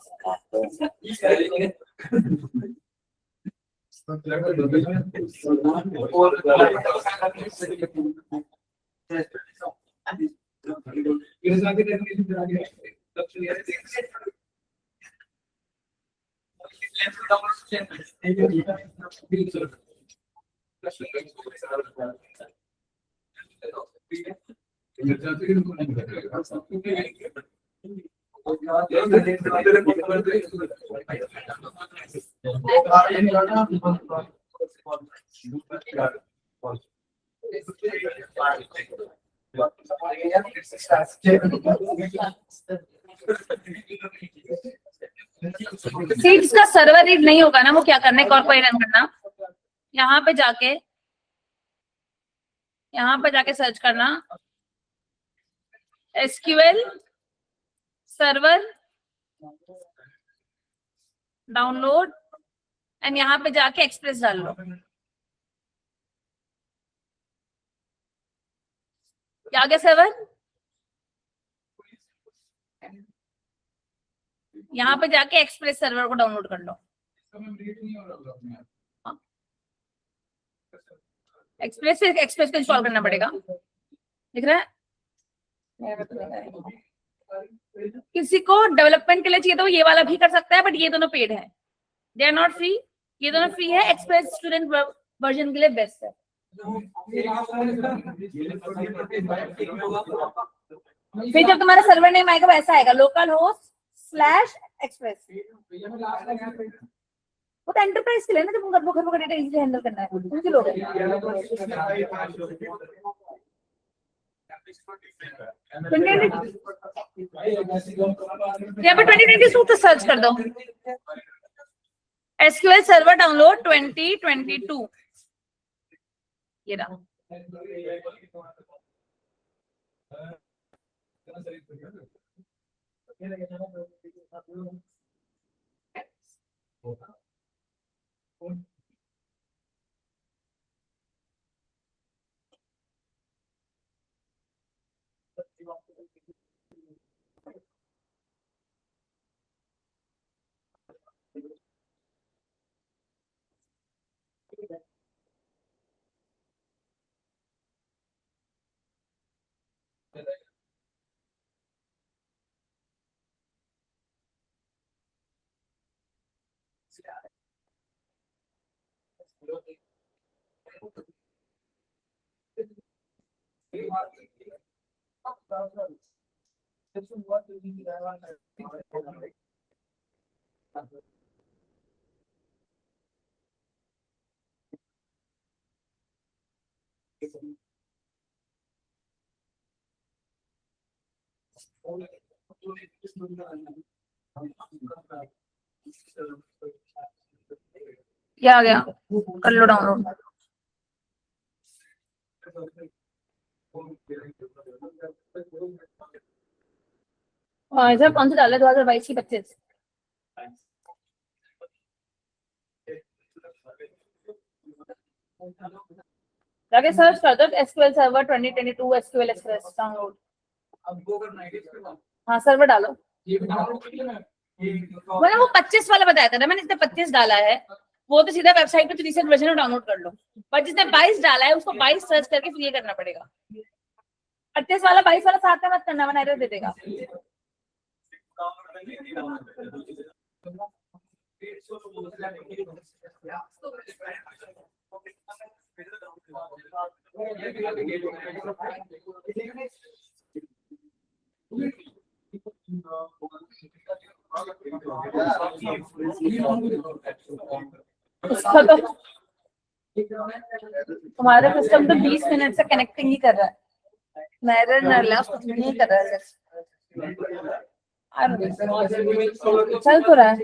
सीट्स का सर्वर रीड नहीं होगा ना, वो क्या करना है, कॉर्पोरेट रन करना, यहाँ पे जाके सर्च करना SQL सर्वर डाउनलोड एंड यहाँ पे जाके एक्सप्रेस डाल लो। क्या आ गया सर्वर? यहाँ पे जाके एक्सप्रेस सर्वर को डाउनलोड कर लो। एक्सप्रेस को इंस्टॉल करना पड़ेगा, दिख रहा है? किसी को डेवलपमेंट के लिए चाहिए तो ये वाला भी कर सकता है, बट ये दोनों पेड है, दे आर नॉट फ्री। ये दोनों फ्री है, एक्सप्रेस स्टूडेंट वर्जन के लिए बेस्ट है। फिर जब तुम्हारा सर्वर नेम आएगा वैसा आएगा, लोकल होस्ट / एक्सप्रेस। वो तो एंटरप्राइज के लिए ना, जब घर पर डेटा इजीली हैंडल करना है उनके लोग। यहाँ पे 2022 तो सर्च कर दो, SQL सर्वर डाउनलोड 2022, ये रहा। ये आ गया, कर लो डाउनलोड। और इधर कौन सा डाला है 2022 की 25? जाके सर्च कर दो SQL server 2022 SQL express download. हाँ सर्वर डालो। मैंने वो 25 वाला बताया था ना, मैंने जिसने 25 डाला है वो तो सीधा वेबसाइट पे रिसेंट वर्जन डाउनलोड कर लो, पर जिसने 22 डाला है उसको 22 सर्च करके फिर ये करना पड़ेगा। 38 वाला 22 वाला साथ में मत करना, वरना एरर दे देगा। इसका तो तुम्हारा सिस्टम तो 20 मिनट से कनेक्टिंग ही कर रहा है, नहीं कर रहा है, चल तो रहा है।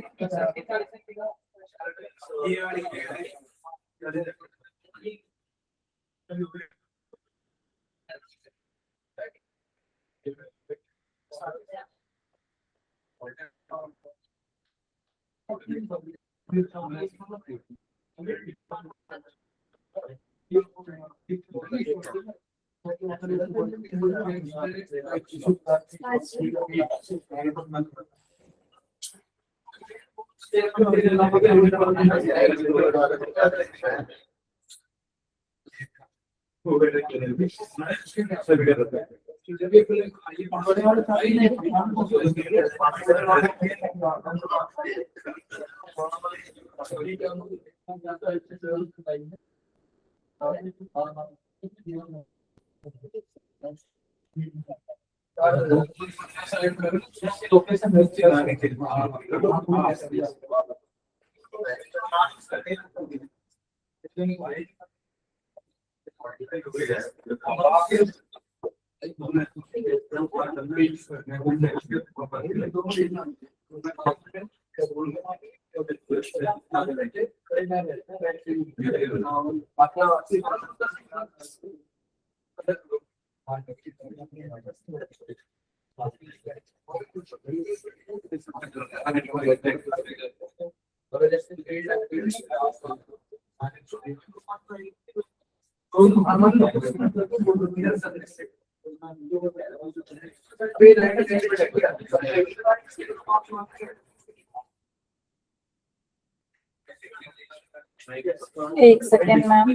एक सेकेंड मैम,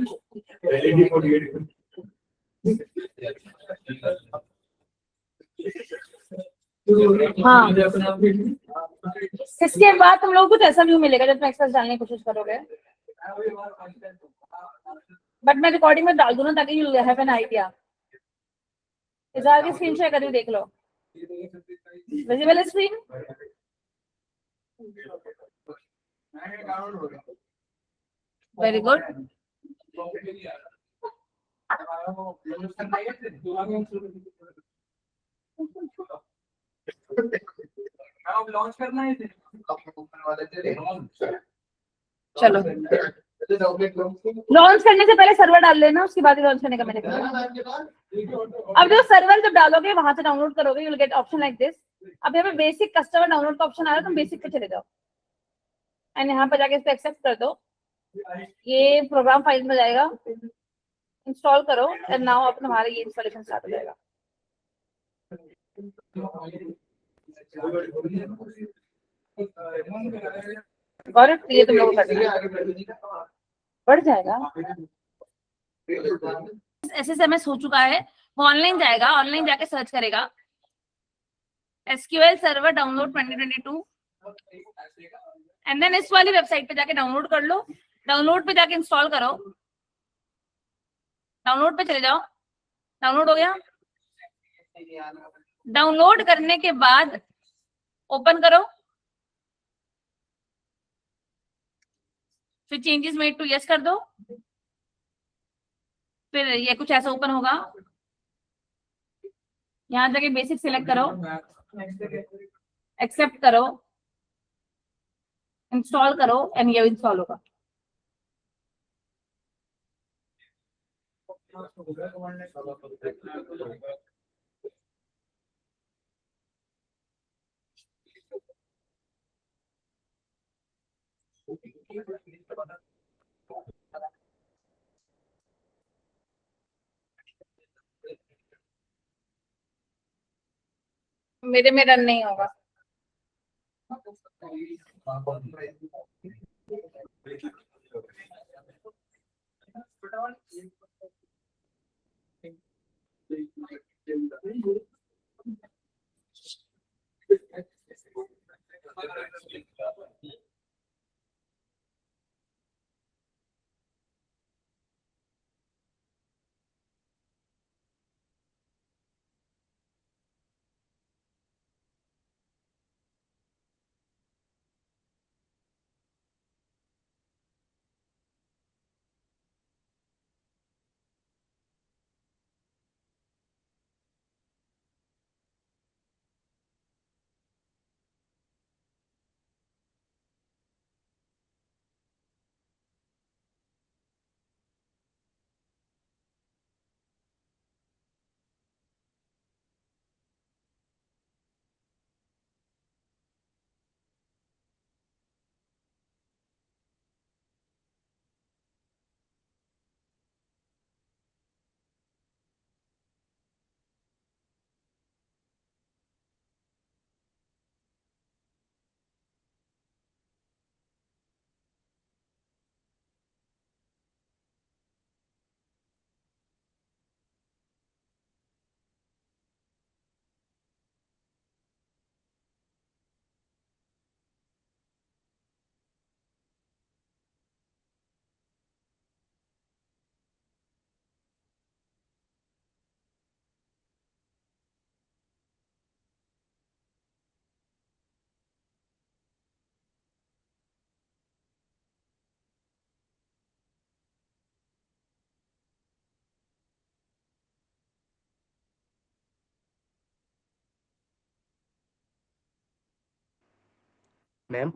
हाँ इसके बाद तुम लोगों को कुछ ऐसा व्यू मिलेगा जब तुम एक्सेस डालने की कोशिश करोगे, बट मैं रिकॉर्डिंग में डाल दूँ ना ताकि यू हैव एन आइडिया। इज़हार की स्क्रीन शेयर करी, देख लो विजिबल है स्क्रीन। Very good. लॉन्च करना है चलो लॉन्च करने से पहले सर्वर डाल लेना, उसके बाद ही लॉन्च करने का मैंने कहा। अब जो सर्वर जब डालोगे वहां से डाउनलोड करोगे, you will get option like this. अब यहाँ पे बेसिक कस्टमर डाउनलोड का ऑप्शन आ रहा है, तुम बेसिक पे चले जाओ एंड यहाँ पर जाके इसको एक्सेप्ट कर दो। ये प्रोग्राम फाइल में जाएगा, इंस्टॉल करो एंड नाउ अब तुम्हारा ये इंस्टॉलेशन स्टार्ट हो जाएगा। Got it? ये तुम लोगों को बढ़ जाएगा। SSMS हो चुका है, वो ऑनलाइन जाएगा, ऑनलाइन जाके सर्च करेगा SQL server download 2022 and then इस वाली वेबसाइट पे जाके डाउनलोड कर लो। डाउनलोड पे जाके इंस्टॉल करो, डाउनलोड पे चले जाओ। डाउनलोड हो गया? डाउनलोड करने के बाद ओपन करो, फिर चेंजेस मेड टू यस कर दो। फिर ये कुछ ऐसा ओपन होगा, यहाँ जाके बेसिक सिलेक्ट करो, एक्सेप्ट करो, इंस्टॉल करो एंड ये इंस्टॉल होगा। मेरे में रन नहीं होगा। मैम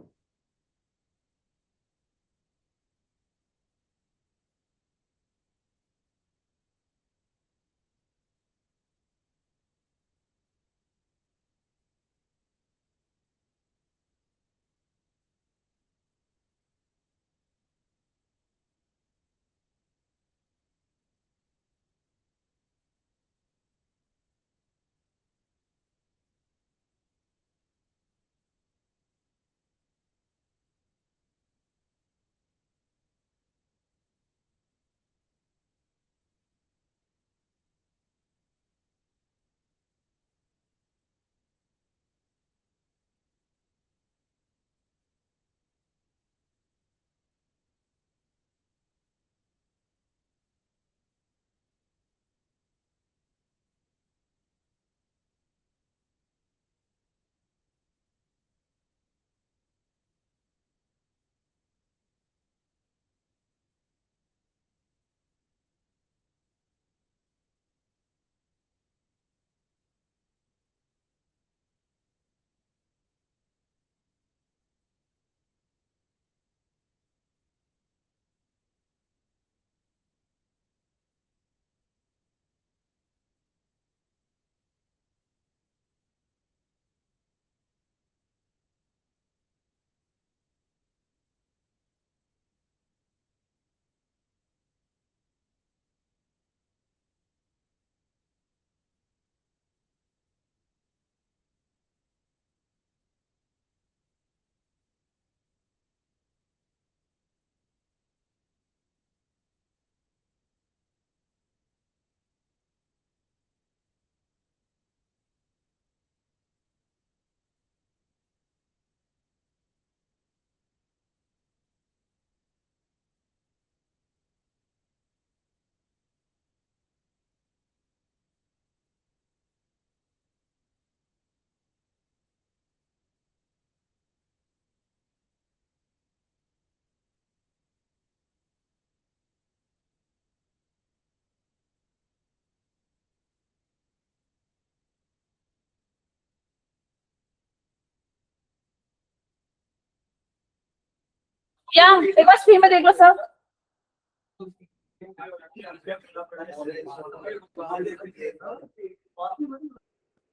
या एक बार स्क्रीन में देख लो सब।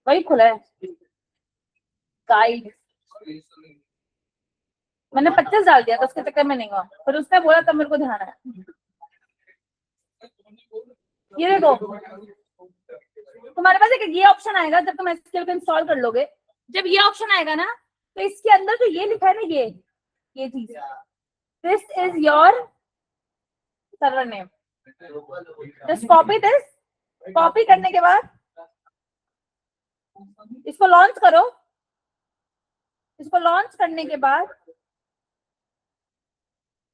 वही खुला है गाइड, मैंने 25 डाल दिया था, उसके चक्कर में नहीं हुआ, पर उसने बोला तब मेरे को ध्यान आया। ये देखो तुम्हारे पास एक ये ऑप्शन आएगा जब तुम एसक्यूएल को इंस्टॉल कर लोगे, जब ये ऑप्शन आएगा ना तो इसके अंदर जो ये लिखा है ना, ये चीज, this is your server name, just copy this. Copy करने के बाद इसको लॉन्च करो, इसको लॉन्च करने के बाद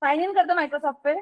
साइन इन कर दो माइक्रोसॉफ्ट पे।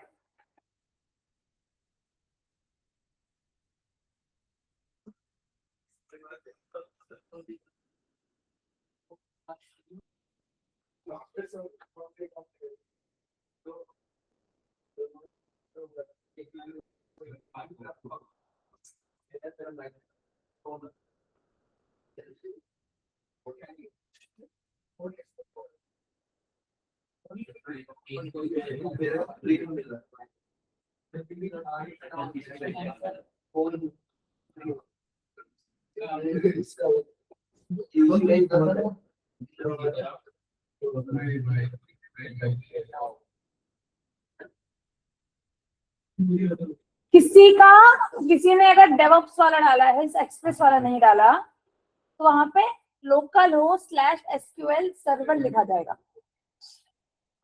किसी ने अगर डेवऑप्स वाला डाला है, एक्सप्रेस वाला नहीं डाला, तो वहां पे लोकल होस्ट /SQL सर्वर लिखा जाएगा।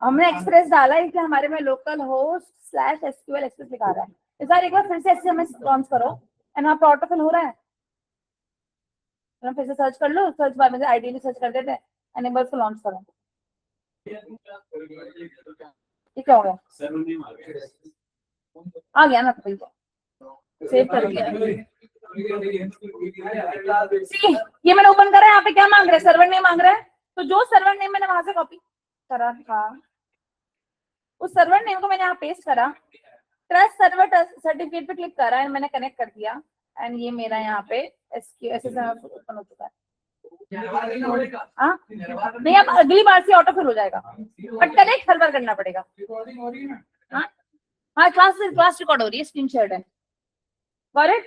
हमने एक्सप्रेस डाला है इसलिए हमारे में लोकल होस्ट /SQL एक्सप्रेस लिखा रहा है। इस बार एक बार फिर से एसएमएस लॉन्च करो एंड वहाँ पे ऑटोफिल हो रहा है, फिर से सर्च कर लो, सर्च बार में आईडी सर्च कर देते हैं एंड एक बार उसको लॉन्च करो। ये क्या हो गया? आ गया ना, तो सेव कर दिया। ये मैंने ओपन करा है, यहाँ पे क्या मांग रहा है? सर्वर नेम मांग रहा है। तो जो सर्वर नेम मैंने वहां से कॉपी करा था, उस सर्वर नेम को मैंने यहाँ पेस्ट करा, ट्रस्ट सर्वर सर्टिफिकेट पे क्लिक करा एंड मैंने कनेक्ट कर दिया एंड ये मेरा यहाँ पे SSMS ओपन हो चुका है। नहीं, अब अगली बार से ऑटो फिल हो जाएगा, बट कनेक्ट सर्वर करना पड़ेगा। हाँ, क्लास रिकॉर्ड हो रही है, स्क्रीन शेयर है। Got it?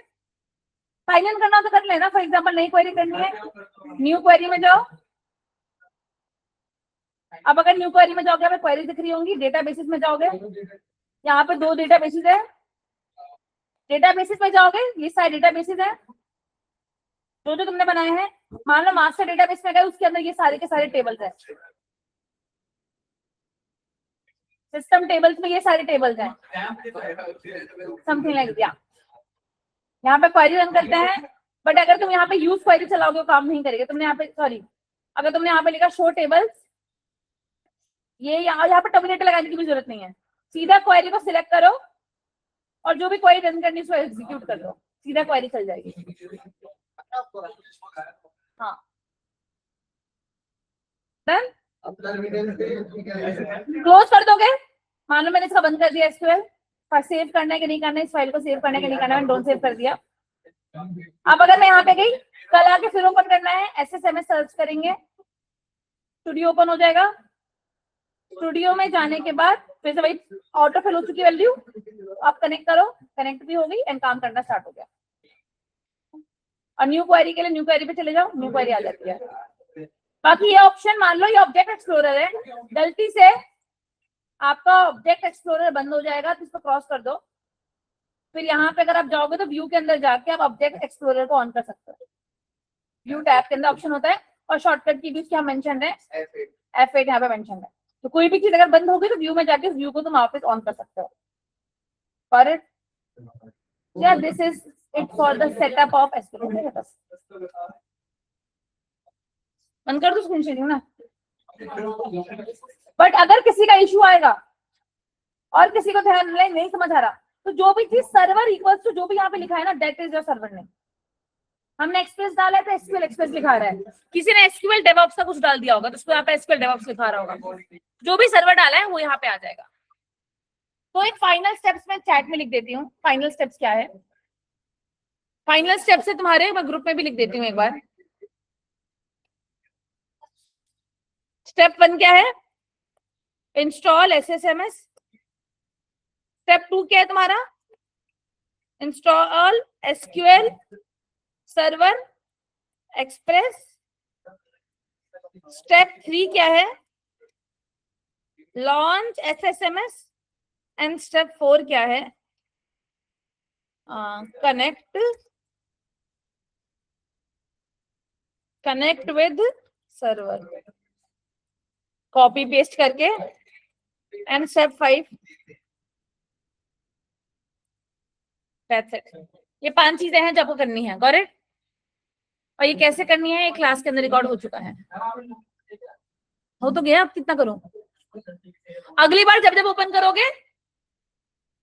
साइन इन करना तो कर लेना। फॉर एग्जांपल नई क्वेरी करनी है, न्यू क्वेरी में जाओ। अब अगर न्यू क्वेरी में जाओगे, हमें क्वेरी दिख रही होंगी, डेटाबेसेस में जाओगे, यहाँ पे 2 डेटाबेसेस है, डेटाबेसेस में जाओगे, ये सारे डेटाबेसेस है जो जो तुमने बनाए हैं। मान लो मास्टर डेटाबेस में गए, उसके अंदर ये सारे के सारे टेबल्स है, सिस्टम टेबल्स में ये सारे टेबल्स हैं, समथिंग लाइक दैट। यहाँ पे क्वेरी रन करते हैं, बट अगर तुम यहाँ पे यूज क्वेरी चलाओगे वो काम नहीं करेगा। तुमने यहाँ पे अगर तुमने यहाँ पे लिखा शो टेबल्स, ये यहाँ पे टर्मिनेटर लगाने की भी जरूरत नहीं है, सीधा क्वेरी को सिलेक्ट करो और जो भी क्वेरी रन करनी है उसको एग्जीक्यूट कर दो, सीधा क्वेरी चल जाएगी। हाँ, डन। क्लोज कर दोगे। मान लो मैंने इसका बंद कर दिया SQL, सेव करना है कि नहीं करना है, इस फाइल को सेव करना है कि नहीं करना है, मैंने डोंट सेव कर दिया। अब अगर मैं यहाँ पे गई, कल आके फिर ओपन करना है, SSMS सर्च करेंगे, स्टूडियो ओपन हो जाएगा। स्टूडियो में जाने के बाद फिर से वही ऑटो फिल हो चुकी वैल्यू, आप कनेक्ट करो, कनेक्ट भी हो गई एंड काम करना स्टार्ट हो गया। और न्यू क्वेरी के लिए न्यू क्वेरी पे चले जाओ, न्यू क्वेरी आ जाती है। बाकी ये ऑप्शन, मान लो ये ऑब्जेक्ट एक्सप्लोरर है, गलती से आपका ऑब्जेक्ट एक्सप्लोरर बंद हो जाएगा तो इसको क्रॉस कर दो। फिर यहाँ पे अगर आप जाओगे तो व्यू के अंदर जाके आप ऑब्जेक्ट एक्सप्लोरर को ऑन कर सकते हो। व्यू टैब के अंदर ऑप्शन होता है और शॉर्टकट की भी क्या मेंशन है, F8 यहाँ पे मेंशन है। तो कोई भी चीज अगर बंद होगी तो व्यू में जाके व्यू को तुम वापस ऑन कर सकते हो। फॉर इट, या this is it for the setup of SQL। बंद कर दो स्क्रीन शेयरिंग ना। बट अगर किसी का इशू आएगा और किसी को ध्यान नहीं समझ आ रहा, तो जो भी चीज सर्वर इक्वल्स टू जो भी यहाँ पे लिखा है ना, that is your server name. हमने एक्सप्रेस डाला है तो SQL एक्सप्रेस लिखा रहा है, किसी ने SQL डेवऑप्स का कुछ डाल दिया होगा तो उसको यहाँ पे SQL डेवऑप्स लिखा रहा होगा। जो भी सर्वर डाला है वो यहाँ पे आ जाएगा। तो एक फाइनल स्टेप्स में चैट में लिख देती हूँ, फाइनल स्टेप्स क्या है। फाइनल स्टेप्स है तुम्हारे, मैं ग्रुप में भी लिख देती हूँ एक बार। स्टेप 1 क्या है? Install SSMS। स्टेप 2 क्या है तुम्हारा? Install SQL server express. Step 3 क्या है? Launch SSMS. एंड स्टेप 4 क्या है? Connect with server. Copy paste करके। And step 5 that's it. ये 5 चीजें हैं जो आपको करनी है। Got it? और ये कैसे करनी है? ये क्लास के अंदर रिकॉर्ड हो चुका है। हो तो गया, अब कितना करूं? अगली बार जब जब ओपन करोगे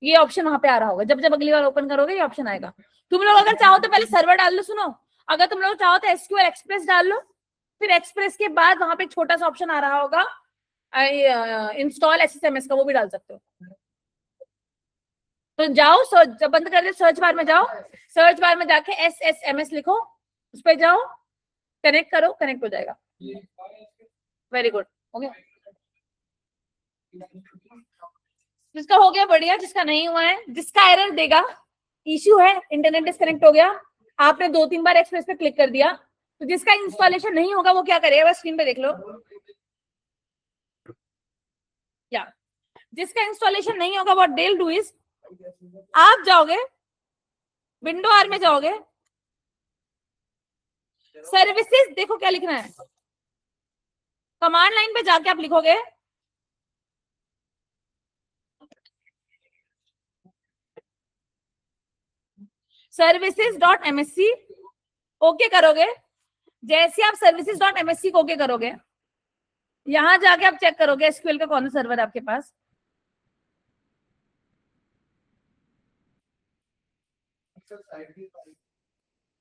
ये ऑप्शन वहां पे आ रहा होगा। जब जब अगली बार ओपन करोगे ये ऑप्शन आएगा। तुम लोग अगर चाहो तो पहले सर्वर डाल लो। सुनो, अगर तुम लोग चाहो तो एसक्यूएल एक्सप्रेस डाल लो, फिर एक्सप्रेस के बाद वहां पे छोटा सा ऑप्शन आ रहा होगा इंस्टॉल एसएसएमएस का, वो भी डाल सकते हो। तो जाओ, जब बंद कर दे सर्च बार में जाओ, सर्च बार में जाके एसएसएमएस लिखो, उस पर जाओ, कनेक्ट करो, कनेक्ट हो जाएगा। वेरी गुड, हो गया। जिसका हो गया बढ़िया, जिसका नहीं हुआ है, जिसका एरर देगा, इश्यू है, इंटरनेट डिस्कनेक्ट हो गया, आपने 2-3 बार एक्सप्रेस पे क्लिक कर दिया, तो जिसका इंस्टॉलेशन नहीं होगा वो क्या करेगा? बस स्क्रीन पे देख लो। या जिसका इंस्टॉलेशन नहीं होगा, what they will do is, आप जाओगे विंडो आर में, जाओगे सर्विसेज, देखो क्या लिखना है, कमांड लाइन पे जाके आप लिखोगे services.msc। ओके करोगे। जैसे आप services.msc को ओके करोगे, यहां जाके आप चेक करोगे एसक्यूएल का कौन सा सर्वर है आपके पास।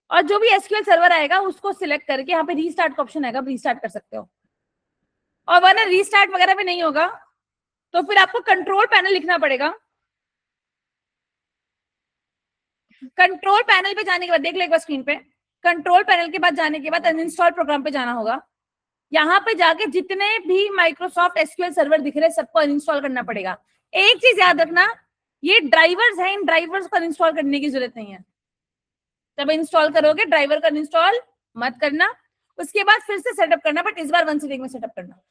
और जो भी एसक्यूएल सर्वर आएगा उसको सिलेक्ट करके यहाँ पे रीस्टार्ट का ऑप्शन आएगा, रीस्टार्ट कर सकते हो। और वरना रीस्टार्ट वगैरह भी नहीं होगा तो फिर आपको कंट्रोल पैनल लिखना पड़ेगा। कंट्रोल पैनल पे जाने के बाद देख लो एक बार स्क्रीन पे, कंट्रोल पैनल के बाद जाने के बाद अनइंस्टॉल प्रोग्राम पे जाना होगा। यहाँ पे जाके जितने भी माइक्रोसॉफ्ट एसक्यूएल सर्वर दिख रहे हैं सबको अनइंस्टॉल करना पड़ेगा। एक चीज याद रखना, ये ड्राइवर्स हैं, इन ड्राइवर्स को अनइंस्टॉल करने की जरूरत नहीं है। जब इंस्टॉल करोगे ड्राइवर का अनइंस्टॉल मत करना, उसके बाद फिर से सेटअप करना, बट इस बार वन सीटिंग में सेटअप करना।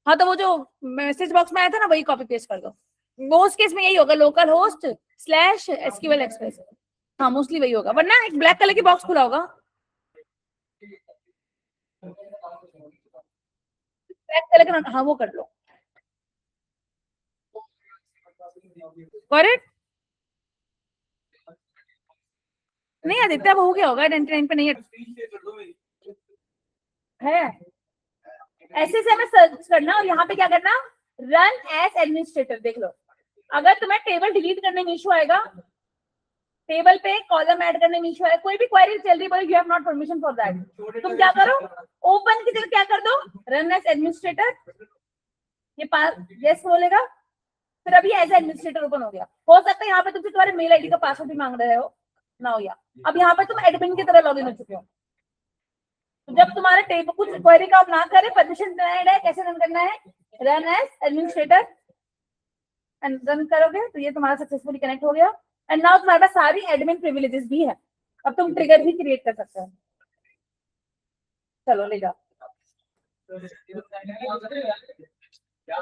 हाँ, तो वो जो मैसेज बॉक्स में आया था ना, वही कॉपी पेस्ट कर दो। मोस्ट केस में यही होगा, लोकल होस्ट / एसक्यूएल एक्सप्रेस। हाँ, मोस्टली वही होगा, वरना एक ब्लैक कलर की बॉक्स खुला होगा, ब्लैक कलर का, हाँ वो कर लो। करेक्ट नहीं आदित्य, वो हो गया होगा 99 पे, नहीं है। ऐसे से हमें सर्च करना और यहाँ पे क्या करना, रन एज एडमिनिस्ट्रेटर। देख लो, अगर तुम्हें टेबल डिलीट करने में इशू आएगा, टेबल पे कॉलम ऐड करने में इशू आएगा, कोई भी क्वेरी चल रही है, you have not permission for that, तुम क्या करो, ओपन की जगह क्या कर दो, रन एज एडमिनिस्ट्रेटर। ये पास यस बोलेगा, फिर अभी एज एडमिनिस्ट्रेटर ओपन हो गया। हो सकता है यहाँ पे तुमसे तुम्हारे मेल आईडी का पासवर्ड भी मांग रहे हो ना हो, या अब यहाँ पे तुम एडमिन की तरह लॉगिन हो चुके हो। तो जब तुम्हारे टेबल कुछ क्वेरी का आप ना करे, परमिशन डिनाइड है, कैसे रन करना है, run as administrator and run करोगे तो ये तुम्हारा सक्सेसफुली कनेक्ट हो गया। एंड नाउ तुम्हारे पास सारी एडमिन प्रिविलेजेस भी है, अब तुम ट्रिगर भी क्रिएट कर सकते हो। चलो ले जाओ। क्या